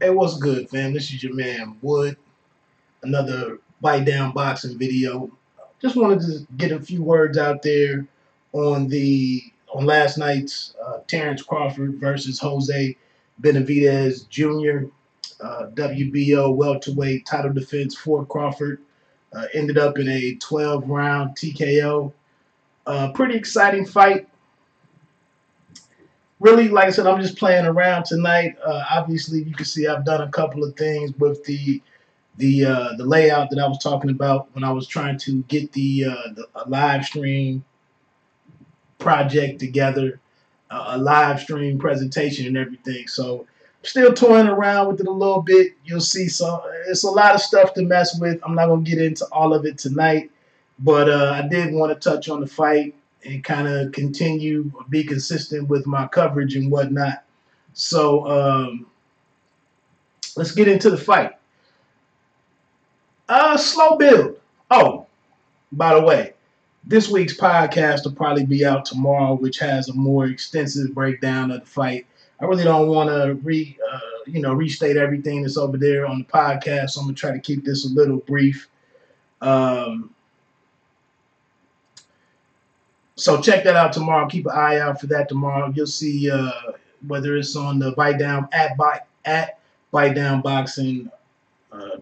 Hey, what's good, fam? This is your man Wood. Another bite down boxing video. Just wanted to get a few words out there on last night's Terence Crawford versus Jose Benavidez Jr. WBO welterweight title defense for Crawford. Ended up in a 12-round TKO. Pretty exciting fight. Really, like I said, I'm just playing around tonight. Obviously, you can see I've done a couple of things with the layout that I was talking about when I was trying to get the live stream project together, a live stream presentation and everything. So still toying around with it a little bit. You'll see it's a lot of stuff to mess with. I'm not going to get into all of it tonight, but I did want to touch on the fight and kind of continue, be consistent with my coverage and whatnot. So let's get into the fight. Slow build. Oh, by the way, this week's podcast will probably be out tomorrow, which has a more extensive breakdown of the fight. I really don't want to restate everything that's over there on the podcast, so I'm gonna try to keep this a little brief. So check that out tomorrow. Keep an eye out for that tomorrow. You'll see whether it's on the Bite Down at Bite Down Boxing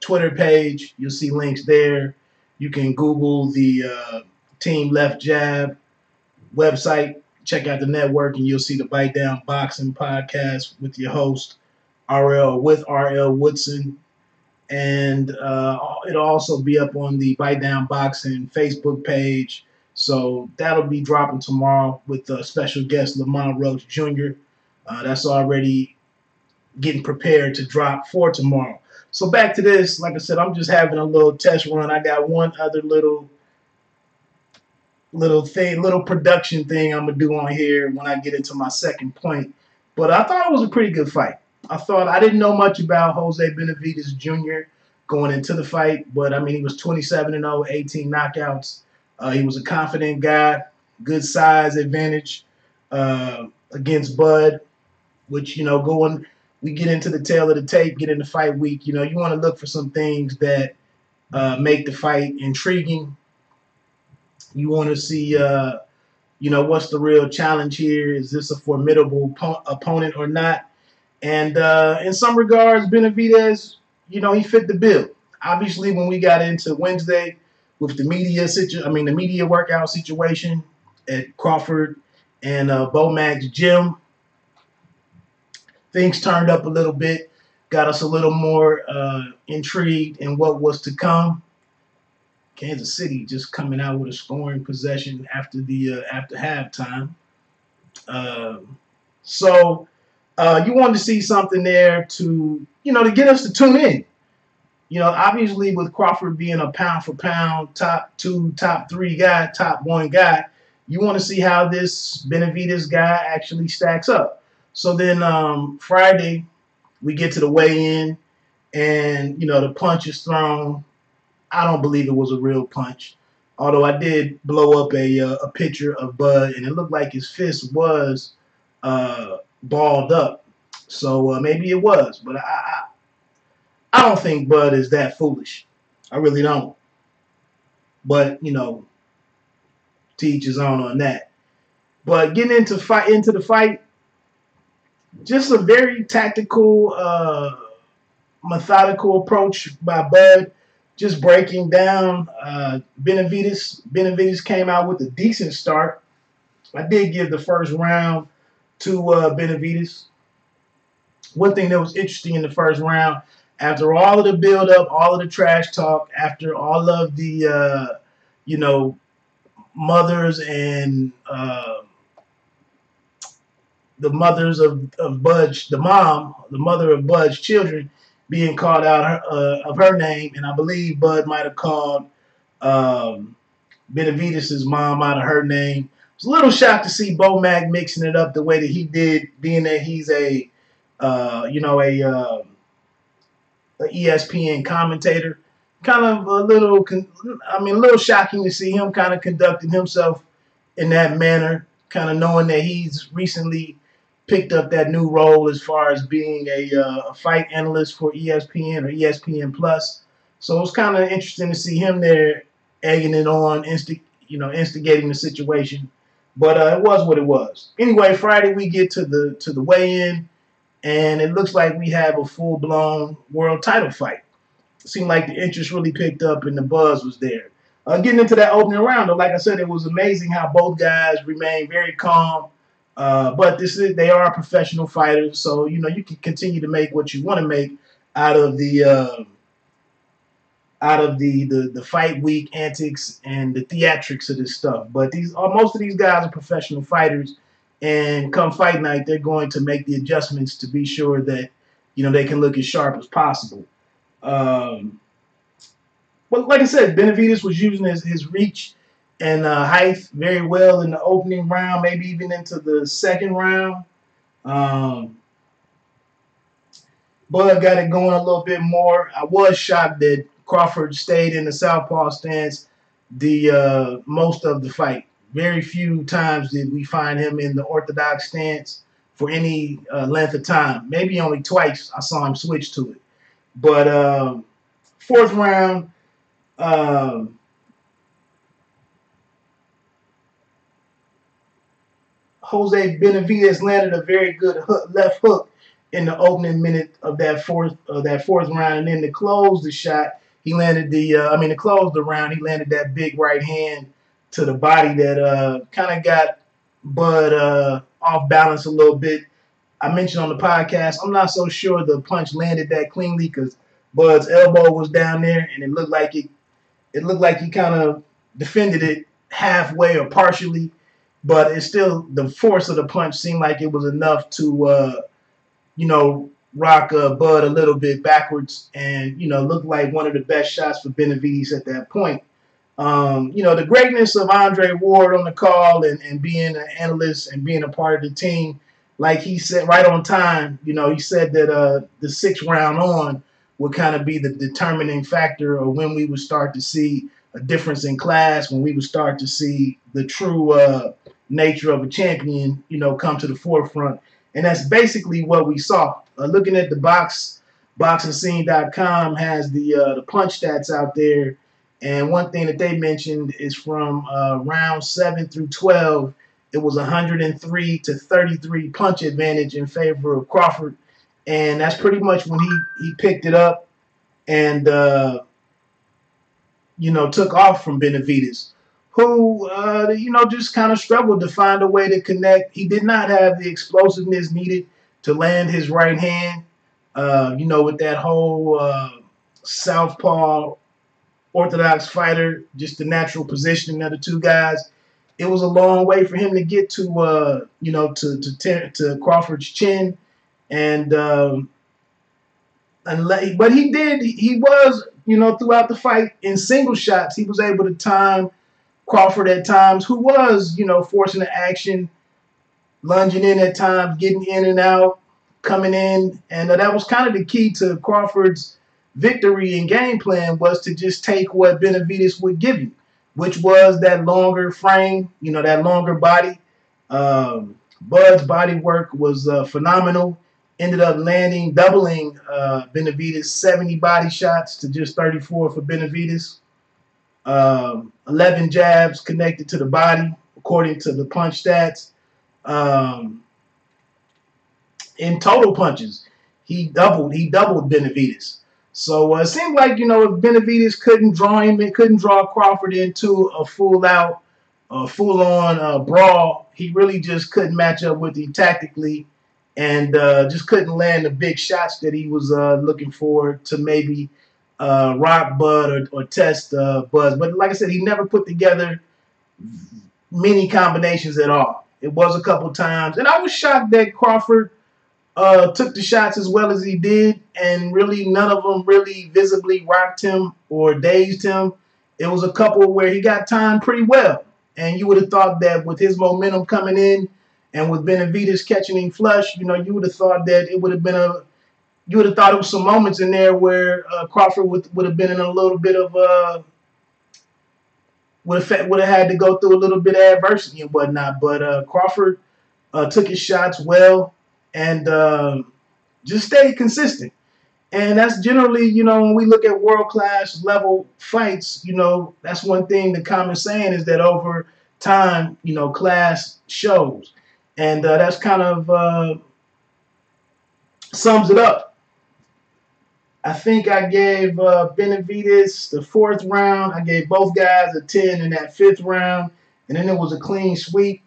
Twitter page. You'll see links there. You can Google the Team Left Jab website. Check out the network, and you'll see the Bite Down Boxing podcast with your host RL Woodson. And it'll also be up on the Bite Down Boxing Facebook page. So that'll be dropping tomorrow with special guest Lamont Roach Jr. That's already getting prepared to drop for tomorrow. So back to this. Like I said, I'm just having a little test run. I got one other little production thing I'm gonna do on here when I get into my second point. But I thought it was a pretty good fight. I didn't know much about Jose Benavidez Jr. going into the fight, but I mean he was 27-0, 18 knockouts. He was a confident guy, good size advantage against Bud, which, we get into the tail of the tape, get into fight week, you want to look for some things that make the fight intriguing. You want to see, what's the real challenge here? Is this a formidable opponent or not? And in some regards, Benavidez, he fit the bill. Obviously, when we got into Wednesday, with the media workout situation at Crawford and Bomac's gym, things turned up a little bit, got us a little more intrigued in what was to come. Kansas City just coming out with a scoring possession after halftime. So you wanted to see something there to get us to tune in. Obviously with Crawford being a pound for pound, top 2, top 3 guy, top 1 guy, you want to see how this Benavidez guy actually stacks up. So then Friday, we get to the weigh-in, and, the punch is thrown. I don't believe it was a real punch, although I did blow up a picture of Bud, and it looked like his fist was balled up. So maybe it was, but I don't think Bud is that foolish. I really don't. But, to each his own on that. But getting into the fight, just a very tactical, methodical approach by Bud, just breaking down Benavidez. Benavidez came out with a decent start. I did give the first round to Benavidez. One thing that was interesting in the first round, after all of the build-up, all of the trash talk, after all of the, mothers and the mothers of Bud's, the mother of Bud's children being called out of her name, and I believe Bud might have called Benavidez's mom out of her name. I was a little shocked to see Bomac mixing it up the way that he did, being that he's a ESPN commentator. Kind of a little shocking to see him kind of conducting himself in that manner, kind of knowing that he's recently, picked up that new role as far as being a fight analyst for ESPN or ESPN Plus. So it was kind of interesting to see him there, egging it on, instigating the situation. But it was what it was. Anyway, Friday we get to the weigh-in, and it looks like we have a full-blown world title fight. It seemed like the interest really picked up and the buzz was there. Getting into that opening round, though, like I said, it was amazing how both guys remained very calm. But they are professional fighters, so you can continue to make what you want to make out of the fight week antics and the theatrics of this stuff. But most of these guys are professional fighters, and come fight night, they're going to make the adjustments to be sure that they can look as sharp as possible. But like I said, Benavidez was using his reach and height very well in the opening round, maybe even into the second round. Bud got it going a little bit more. I was shocked that Crawford stayed in the southpaw stance the most of the fight. Very few times did we find him in the orthodox stance for any length of time. Maybe only twice I saw him switch to it. But fourth round, Jose Benavidez landed a very good left hook in the opening minute of that fourth round, and then to close the shot, he landed to close the round, he landed that big right hand to the body that kind of got Bud off balance a little bit. I mentioned on the podcast, I'm not so sure the punch landed that cleanly because Bud's elbow was down there, and it looked like he kind of defended it halfway or partially, but it's still the force of the punch seemed like it was enough to rock Bud a little bit backwards, and looked like one of the best shots for Benavidez at that point. The greatness of Andre Ward on the call and being an analyst and being a part of the team, like he said right on time, he said that the sixth round on would kind of be the determining factor of when we would start to see a difference in class, when we would start to see the true nature of a champion, come to the forefront. And that's basically what we saw. Looking at the boxingscene.com has the punch stats out there. And one thing that they mentioned is from round 7 through 12, it was 103 to 33 punch advantage in favor of Crawford. And that's pretty much when he picked it up and, took off from Benavidez, who, just kind of struggled to find a way to connect. He did not have the explosiveness needed to land his right hand, with that whole southpaw orthodox fighter, just the natural positioning of the two guys. It was a long way for him to get to, to Crawford's chin. But he did. He was, throughout the fight in single shots, he was able to time Crawford at times, who was, forcing the action, lunging in at times, getting in and out, coming in. And that was kind of the key to Crawford's victory and game plan, was to just take what Benavidez would give you, which was that longer frame, that longer body. Bud's body work was phenomenal. Ended up doubling Benavidez 70 body shots to just 34 for Benavidez. 11 jabs connected to the body, according to the punch stats. In total punches, he doubled Benavidez. So it seemed like, if Benavidez couldn't draw Crawford into a full-on brawl, he really just couldn't match up with him tactically, and just couldn't land the big shots that he was looking for to maybe rock Bud or test Bud. But like I said, he never put together many combinations at all. It was a couple times, and I was shocked that Crawford took the shots as well as he did, and really none of them really visibly rocked him or dazed him. It was a couple where he got timed pretty well, and you would have thought that with his momentum coming in and with Benavidez catching him flush, you would have thought that it would have been you would have thought it was some moments in there where Crawford would have been in a little bit of would have had to go through a little bit of adversity and whatnot. But Crawford took his shots well, and just stayed consistent. And that's generally, when we look at world-class level fights, that's one thing the common saying is that over time, class shows. And that's kind of sums it up. I think I gave Benavidez the 4th round. I gave both guys a 10 in that 5th round. And then it was a clean sweep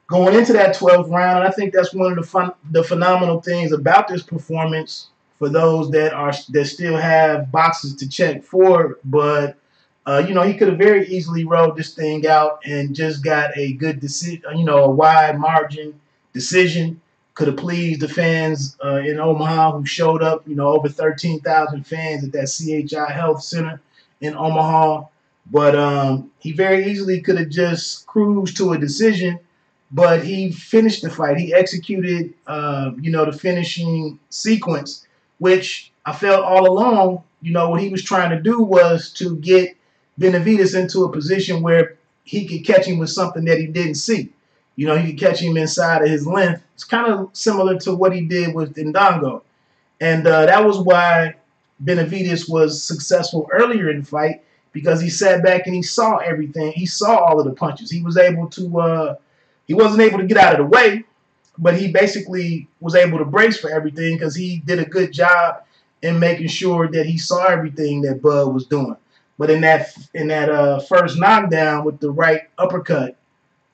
going into that 12th round. And I think that's one of the phenomenal things about this performance for those that still have boxes to check for. But, he could have very easily rode this thing out and just got a good decision, a wide margin decision. Could have pleased the fans in Omaha who showed up, over 13,000 fans at that CHI Health Center in Omaha. But he very easily could have just cruised to a decision, but he finished the fight. He executed, the finishing sequence, which I felt all along, what he was trying to do was to get Benavidez into a position where he could catch him with something that he didn't see. He could catch him inside of his length. It's kind of similar to what he did with Ndongo. And that was why Benavidez was successful earlier in the fight, because he sat back and he saw everything. He saw all of the punches. He was able to he wasn't able to get out of the way, but he basically was able to brace for everything because he did a good job in making sure that he saw everything that Bud was doing. But in that first knockdown with the right uppercut,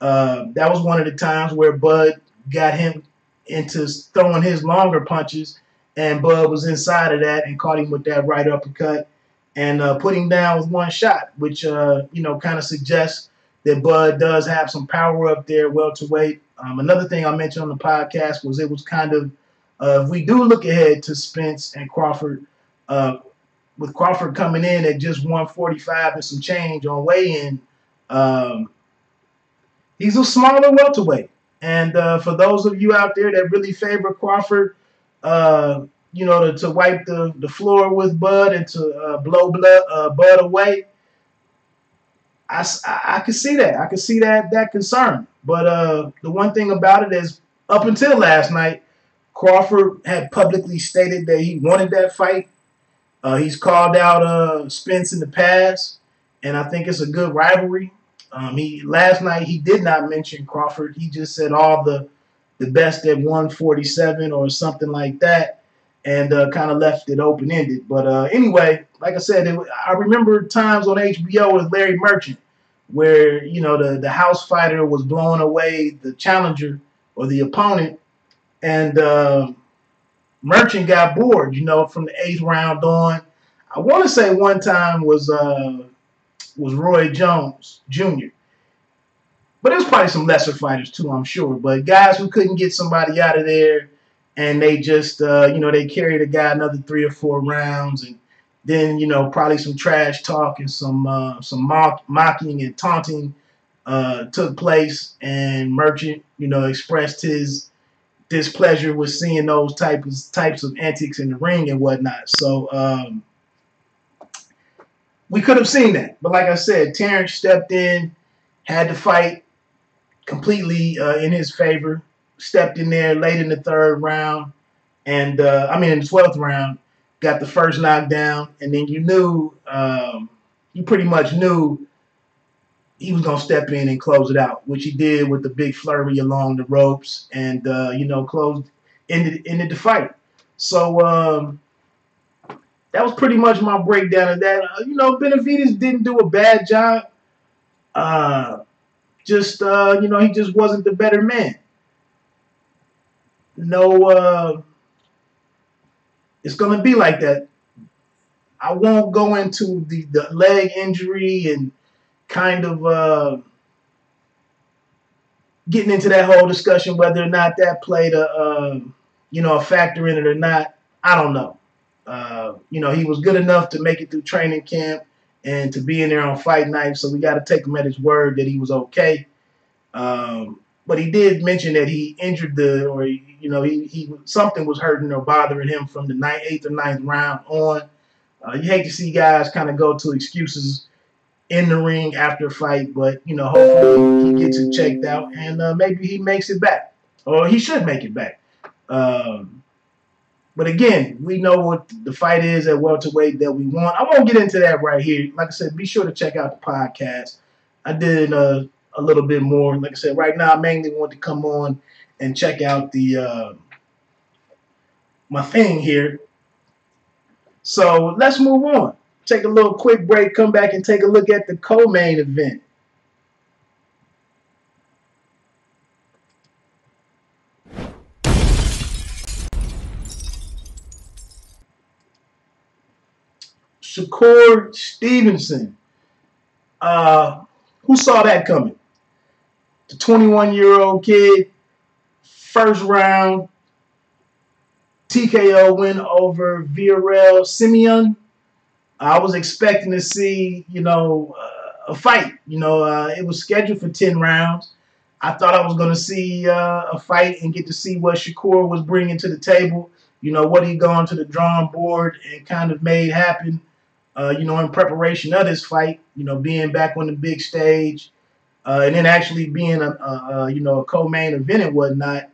that was one of the times where Bud got him into throwing his longer punches, and Bud was inside of that and caught him with that right uppercut and put him down with one shot, which, kind of suggests that Bud does have some power up there, welterweight. Another thing I mentioned on the podcast was it was kind of, if we do look ahead to Spence and Crawford, with Crawford coming in at just 145 and some change on weigh-in, he's a smaller welterweight. And for those of you out there that really favor Crawford, to wipe the floor with Bud and to blow Bud away, I can see that. I can see that concern. But the one thing about it is, up until last night, Crawford had publicly stated that he wanted that fight. He's called out Spence in the past, and I think it's a good rivalry. Last night he did not mention Crawford. He just said all the best at 147 or something like that, and kind of left it open-ended. But anyway, like I said, I remember times on HBO with Larry Merchant where, the house fighter was blowing away the challenger or the opponent, and Merchant got bored, from the 8th round on. I want to say one time was Roy Jones Jr. But there's probably some lesser fighters too, I'm sure. But guys who couldn't get somebody out of there, and they just, they carried a guy another 3 or 4 rounds, and then, probably some trash talk and some mocking and taunting took place, and Merchant, expressed his displeasure with seeing those types of antics in the ring and whatnot. So we could have seen that. But like I said, Terence stepped in, had the fight completely in his favor, stepped in there late in the 3rd round, and in the 12th round, got the first knockdown, and then you pretty much knew he was going to step in and close it out, which he did with the big flurry along the ropes and, ended the fight. So that was pretty much my breakdown of that. Benavidez didn't do a bad job. He just wasn't the better man. It's going to be like that. I won't go into the leg injury and kind of getting into that whole discussion whether or not that played a factor in it or not. I don't know. He was good enough to make it through training camp and to be in there on fight night, so we got to take him at his word that he was okay. But he did mention that he injured something was hurting or bothering him from the 8th or 9th round on. You hate to see guys kind of go to excuses in the ring after a fight, but hopefully he gets it checked out and maybe he makes it back. or he should make it back. But again, we know what the fight is at welterweight that we want. I won't get into that right here. Like I said, be sure to check out the podcast. I did a little bit more. Like I said, right now I mainly want to come on and check out the my thing here. So let's move on. Take a little quick break, come back and take a look at the co-main event. Shakur Stevenson. Who saw that coming? The 21-year-old kid, first round TKO win over Viorel Simeon. I was expecting to see, a fight. It was scheduled for 10 rounds. I thought I was going to see a fight and get to see what Shakur was bringing to the table, what he gone to the drawing board and kind of made happen, in preparation of this fight, being back on the big stage, and then actually being a co-main event and whatnot.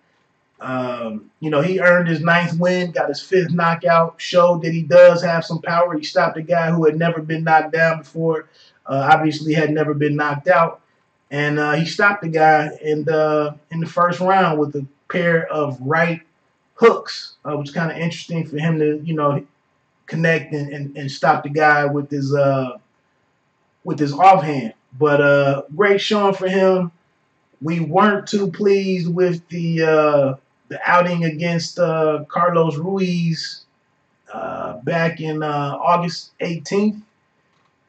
He earned his 9th win, got his 5th knockout, showed that he does have some power. He stopped a guy who had never been knocked down before, obviously had never been knocked out. And he stopped the guy in the first round with a pair of right hooks. It was kind of interesting for him to, connect and stop the guy with his offhand. But great showing for him. We weren't too pleased with the outing against Carlos Ruiz back in August 18th.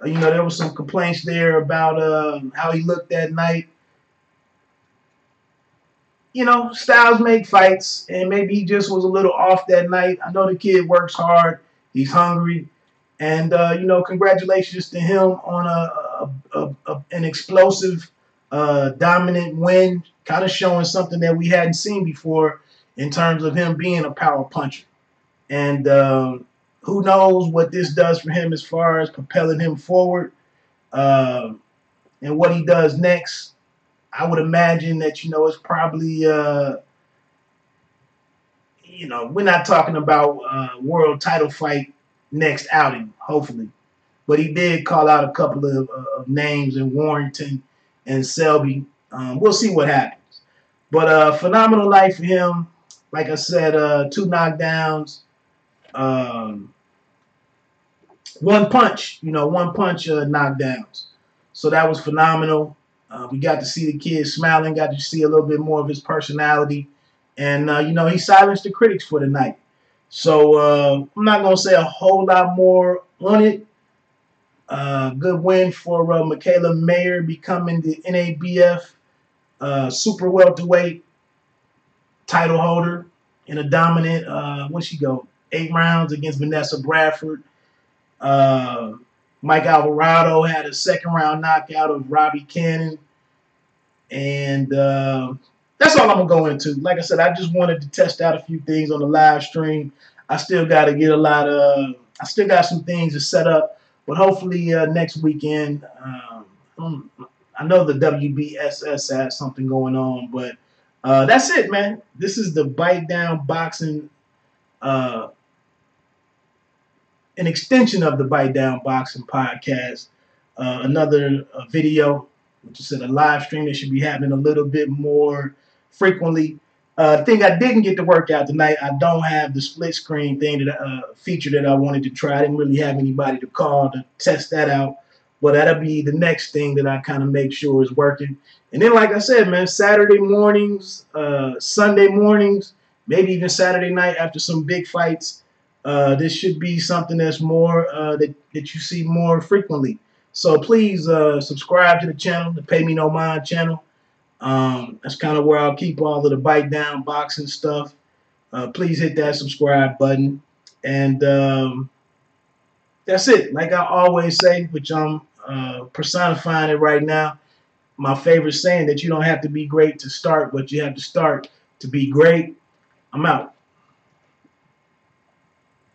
There was some complaints there about how he looked that night. Styles make fights, and maybe he just was a little off that night. I know the kid works hard. He's hungry. And, congratulations to him on an explosive, dominant win, kind of showing something that we hadn't seen before in terms of him being a power puncher. And who knows what this does for him as far as propelling him forward and what he does next. I would imagine that, it's probably, we're not talking about world title fight next outing, hopefully. But he did call out a couple of names in Warrington and Selby. We'll see what happens. But phenomenal night for him. Like I said, 2 knockdowns. One punch knockdowns. So that was phenomenal. We got to see the kid smiling, got to see a little bit more of his personality. And, he silenced the critics for the night. So I'm not going to say a whole lot more on it. Good win for Michaela Mayer, becoming the NABF super welterweight title holder in a dominant, what'd she go, 8 rounds against Vanessa Bradford. Mike Alvarado had a 2nd round knockout of Robbie Cannon. And that's all I'm going to go into. Like I said, I just wanted to test out a few things on the live stream. I still got to get I still got some things to set up. But hopefully next weekend, I know the WBSS has something going on. But that's it, man. This is the Bite Down Boxing, an extension of the Bite Down Boxing podcast. Another video, which is a live stream that should be happening a little bit more frequently. Thing I didn't get to work out tonight, I don't have the split screen thing feature that I wanted to try. I didn't really have anybody to call to test that out. But that'll be the next thing that I kind of make sure is working. And then, like I said, man, Saturday mornings, Sunday mornings, maybe even Saturday night after some big fights, this should be something that's more that you see more frequently. So please subscribe to the channel, the Pay Me No Mind channel. That's kind of where I'll keep all of the Bite Down Boxing stuff. Please hit that subscribe button. And that's it. Like I always say, which I'm personifying it right now, my favorite saying that you don't have to be great to start, but you have to start to be great. I'm out.